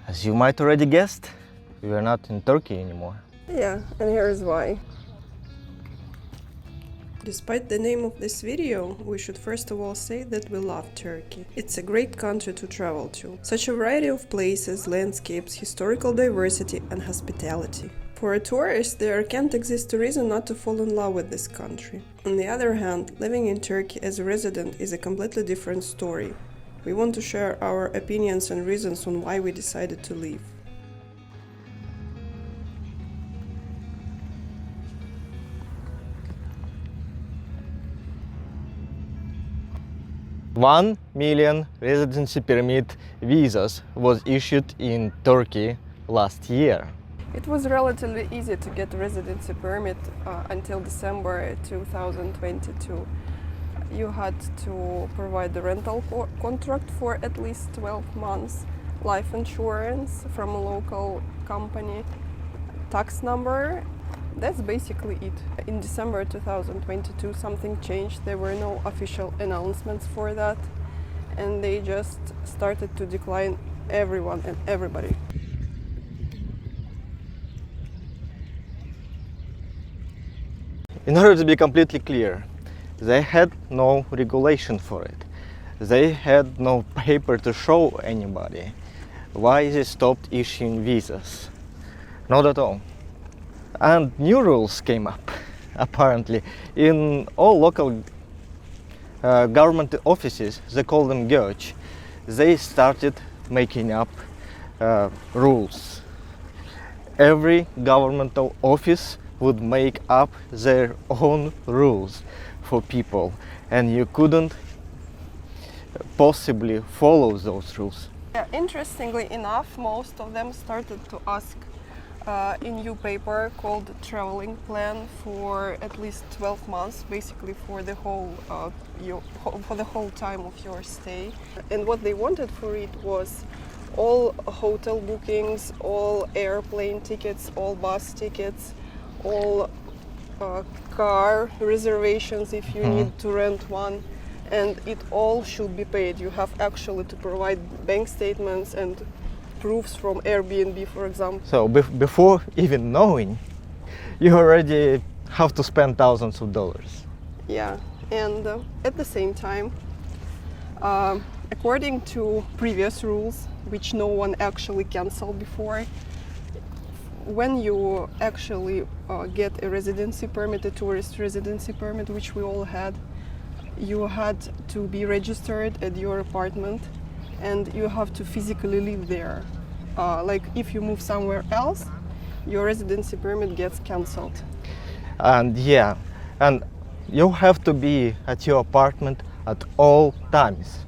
As you might already guessed, we are not in Turkey anymore. Yeah, and here's why. Despite the name of this video, we should first of all say that we love Turkey. It's a great country to travel to. Such a variety of places, landscapes, historical diversity and hospitality. For a tourist, there can't exist a reason not to fall in love with this country. On the other hand, living in Turkey as a resident is a completely different story. We want to share our opinions and reasons on why we decided to leave. One million residency permit visas was issued in Turkey last year. It was relatively easy to get a residency permit until December 2022. You had to provide the rental contract for at least 12 months, life insurance from a local company, tax number. That's basically it. In December 2022 something changed. There were no official announcements for that, and they just started to decline everyone and everybody. In order to be completely clear, they had no regulation for it. They had no paper to show anybody why they stopped issuing visas. Not at all. And new rules came up, apparently. In all local government offices, they call them göç, they started making up rules. Every governmental office would make up their own rules for people, and you couldn't possibly follow those rules. Yeah, interestingly enough, most of them started to ask a new paper called traveling plan for at least 12 months, basically for the whole time of your stay. And what they wanted for it was all hotel bookings, all airplane tickets, all bus tickets, all car reservations if you need to rent one, and it all should be paid. You have actually to provide bank statements and proofs from Airbnb, for example. So before even knowing, you already have to spend thousands of dollars. Yeah, and at the same time, according to previous rules, which no one actually canceled before, when you actually get a residency permit, a tourist residency permit, which we all had, you had to be registered at your apartment and you have to physically live there. Like if you move somewhere else, your residency permit gets cancelled. And yeah, and you have to be at your apartment at all times.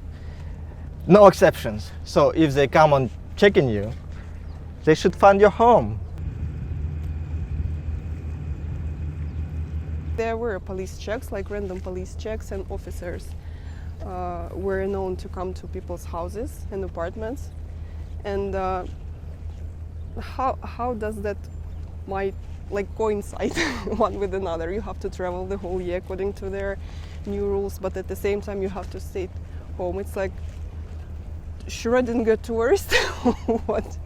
No exceptions. So if they come on checking you, they should find your home. There were police checks, like random police checks, and officers were known to come to people's houses and apartments. And how does that might coincide one with another? You have to travel the whole year according to their new rules, but at the same time you have to stay home. It's like Schrödinger tourist. What?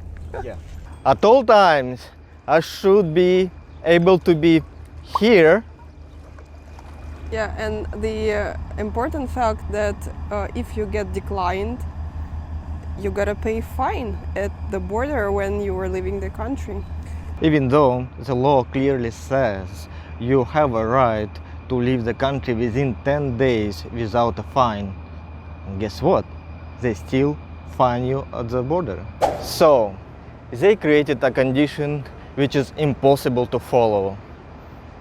Yeah. At all times, I should be able to be here. Yeah, and the important fact that if you get declined, you gotta pay fine at the border when you were leaving the country. Even though the law clearly says you have a right to leave the country within 10 days without a fine. And guess what? They still fine you at the border. So, they created a condition which is impossible to follow.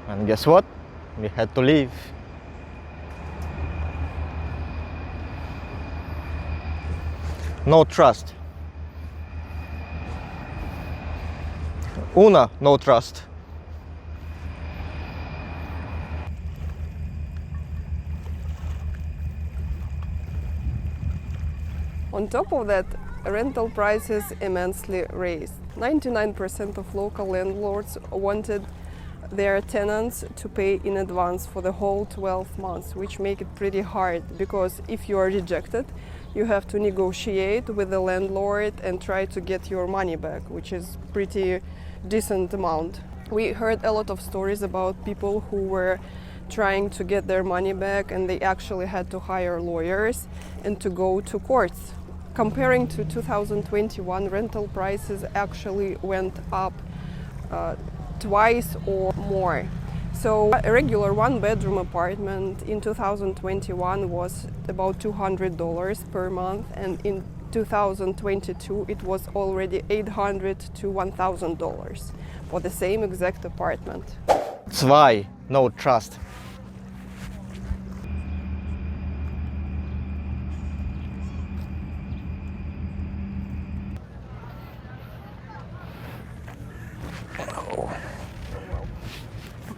And guess what? We had to leave. No trust. Una, no trust. On top of that, rental prices immensely raised. 99% of local landlords wanted their tenants to pay in advance for the whole 12 months, which make it pretty hard because if you are rejected, you have to negotiate with the landlord and try to get your money back, which is pretty decent amount. We heard a lot of stories about people who were trying to get their money back and they actually had to hire lawyers and to go to courts. Comparing to 2021, rental prices actually went up twice or more. So a regular one-bedroom apartment in 2021 was about $200 per month, and in 2022 it was already $800 to $1,000 for the same exact apartment. Zwei, no trust.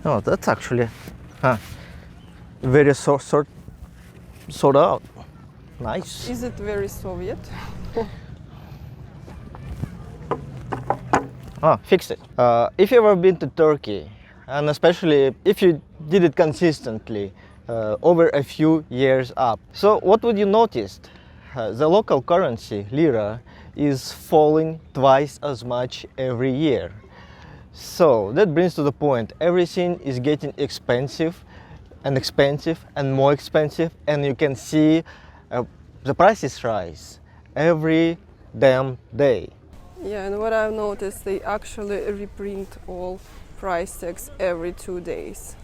Oh, that's actually very sort out. Nice. Is it very Soviet? Fixed it. If you've ever been to Turkey, and especially if you did it consistently over a few years up, so what would you notice? The local currency, lira, is falling twice as much every year. So that brings to the point, everything is getting expensive and more expensive, and you can see the prices rise every damn day. Yeah, and what I've noticed, they actually reprint all price tags every 2 days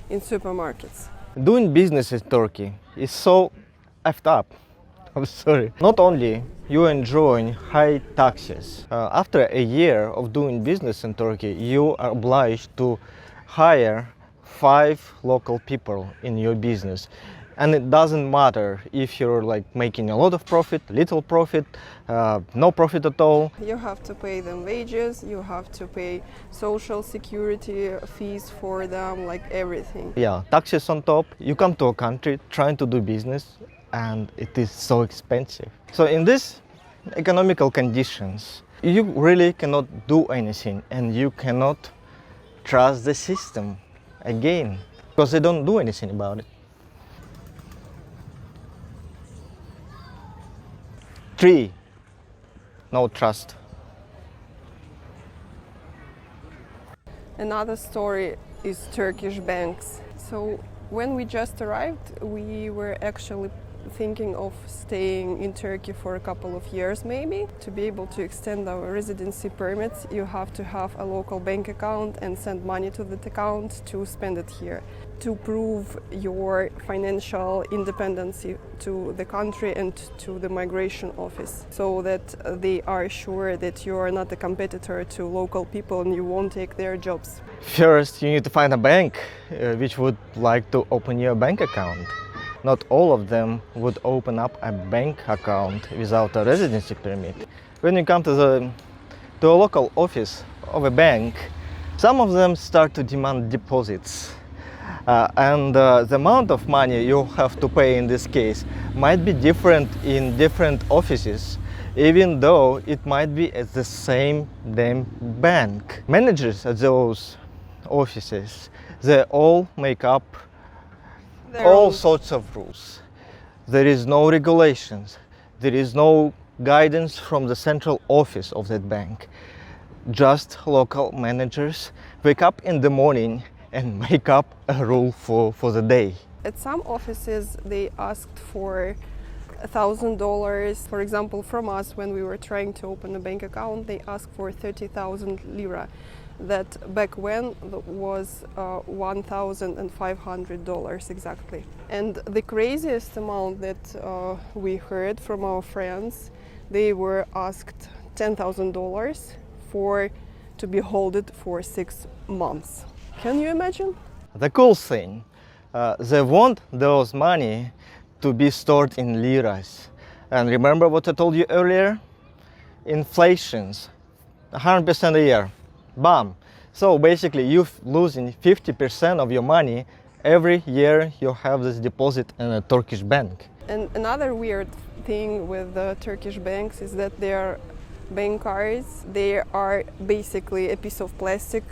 in supermarkets. Doing business in Turkey is so effed up. I'm sorry. Not only you enjoying high taxes, after a year of doing business in Turkey, you are obliged to hire 5 local people in your business. And it doesn't matter if you're like making a lot of profit, little profit, no profit at all. You have to pay them wages, you have to pay social security fees for them, like everything. Yeah, taxes on top. You come to a country trying to do business and it is so expensive. So in these economical conditions, you really cannot do anything and you cannot trust the system again because they don't do anything about it. 3, no trust. Another story is Turkish banks. So when we just arrived, we were actually thinking of staying in Turkey for a couple of years maybe. To be able to extend our residency permits, you have to have a local bank account and send money to that account to spend it here. To prove your financial independence to the country and to the migration office, so that they are sure that you are not a competitor to local people and you won't take their jobs. First, you need to find a bank which would like to open your bank account. Not all of them would open up a bank account without a residency permit. When you come to a local office of a bank, some of them start to demand deposits. And the amount of money you have to pay in this case might be different in different offices, even though it might be at the same damn bank. Managers at those offices, they all make up all sorts of rules. There is no regulations. There is no guidance from the central office of that bank. Just local managers wake up in the morning and make up a rule for the day. At some offices, they asked for $1,000. For example, from us, when we were trying to open a bank account, they asked for 30,000 lira. That back when was $1,500 exactly. And the craziest amount that we heard from our friends, they were asked $10,000 to be held for 6 months. Can you imagine? The cool thing, they want those money to be stored in liras. And remember what I told you earlier? Inflation's 100% a year. Bam! So basically you're losing 50% of your money every year you have this deposit in a Turkish bank. And another weird thing with the Turkish banks is that they are bank cards. They are basically a piece of plastic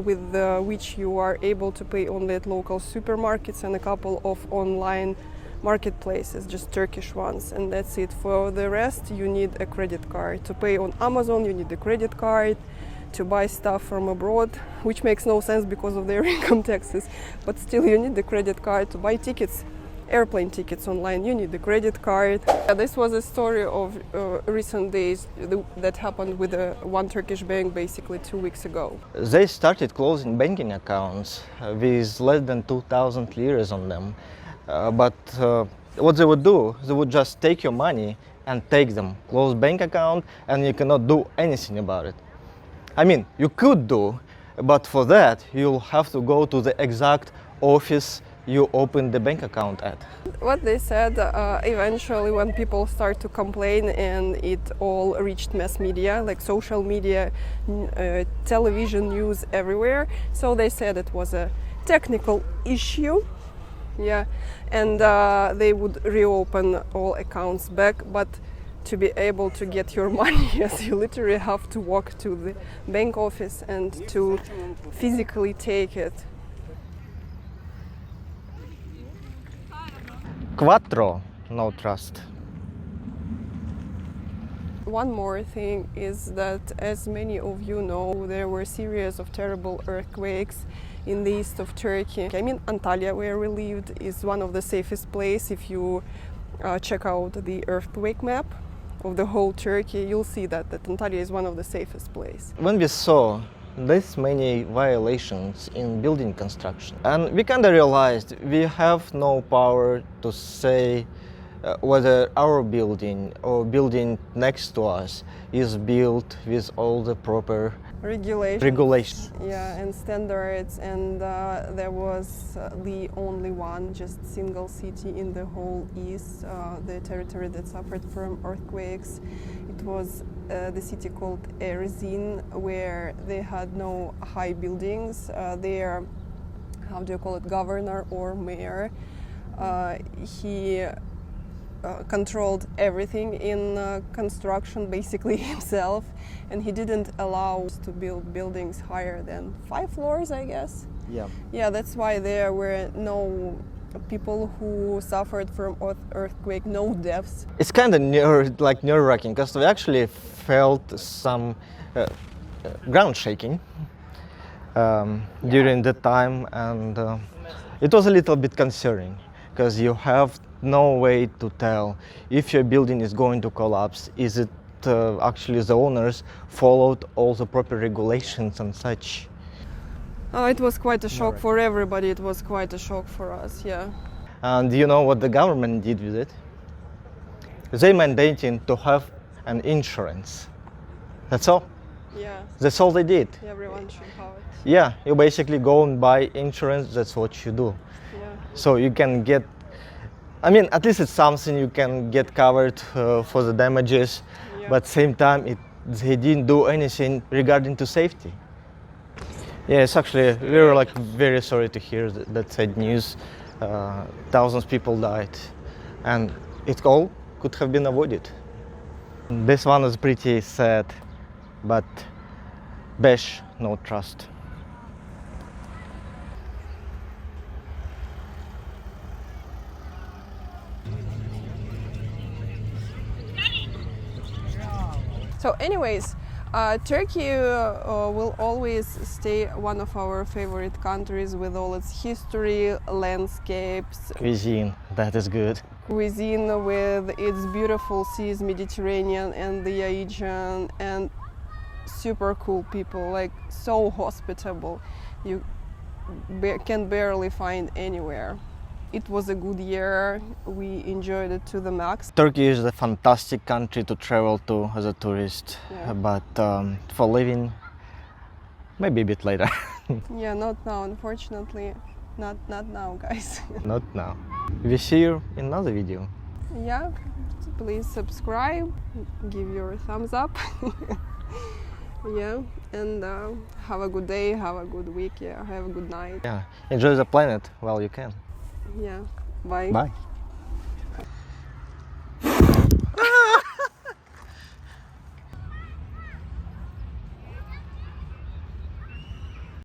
with which you are able to pay only at local supermarkets and a couple of online marketplaces, just Turkish ones, and that's it. For the rest, you need a credit card. To pay on Amazon, you need a credit card. To buy stuff from abroad, which makes no sense because of their income taxes, but still you need the credit card. To buy tickets, airplane tickets online, you need the credit card. This was a story of recent days that happened with one Turkish bank basically 2 weeks ago. They started closing banking accounts with less than 2,000 liras on them. But what they would do, they would just take your money and take them, close bank account, and you cannot do anything about it. I mean, you could do, but for that you'll have to go to the exact office you opened the bank account at. What they said, eventually when people start to complain and it all reached mass media, like social media, television news everywhere, so they said it was a technical issue. Yeah, and they would reopen all accounts back, but to be able to get your money, yes, you literally have to walk to the bank office and to physically take it. Quattro, no trust. One more thing is that, as many of you know, there were a series of terrible earthquakes in the east of Turkey. I mean, Antalya, where we lived, is one of the safest places. If you check out the earthquake map of the whole Turkey, you'll see that Antalya is one of the safest places. When we saw this many violations in building construction, and we kind of realized we have no power to say whether our building or building next to us is built with all the proper regulations. Yeah, and standards, and there was the only one, just single city in the whole east, the territory that suffered from earthquakes. It was the city called Erzin, where they had no high buildings. Their, how do you call it, governor or mayor, he controlled everything in construction basically himself, and he didn't allow us to build buildings higher than 5 floors, I guess. Yeah, that's why there were no people who suffered from earthquake, no deaths. It's kind of nerve-wracking because we actually felt some ground shaking during the time, and it was a little bit concerning because you have no way to tell if your building is going to collapse. Is it actually the owners followed all the proper regulations and such? It was quite a shock for everybody. It was quite a shock for us, yeah. And you know what the government did with it? They mandated to have an insurance. That's all. Yeah. That's all they did. Everyone should have it. Yeah, you basically go and buy insurance. That's what you do. Yeah. So you can get, I mean, at least it's something you can get covered for the damages, but at the same time, they didn't do anything regarding to safety. Yes, actually, we were like very sorry to hear that sad news. Thousands of people died, and it all could have been avoided. This one is pretty sad, but Besh, no trust. So anyways, Turkey will always stay one of our favorite countries with all its history, landscapes, Cuisine, that is good. Cuisine with its beautiful seas, Mediterranean and the Aegean, and super cool people, like so hospitable. You can barely find anywhere. It was a good year. We enjoyed it to the max. Turkey is a fantastic country to travel to as a tourist, but for living, maybe a bit later. Yeah, not now, unfortunately. Not now, guys. Not now. We see you in another video. Yeah, please subscribe, give your thumbs up. Yeah, and have a good day, have a good week, yeah, have a good night. Yeah, enjoy the planet while you can. Yeah, bye. Bye.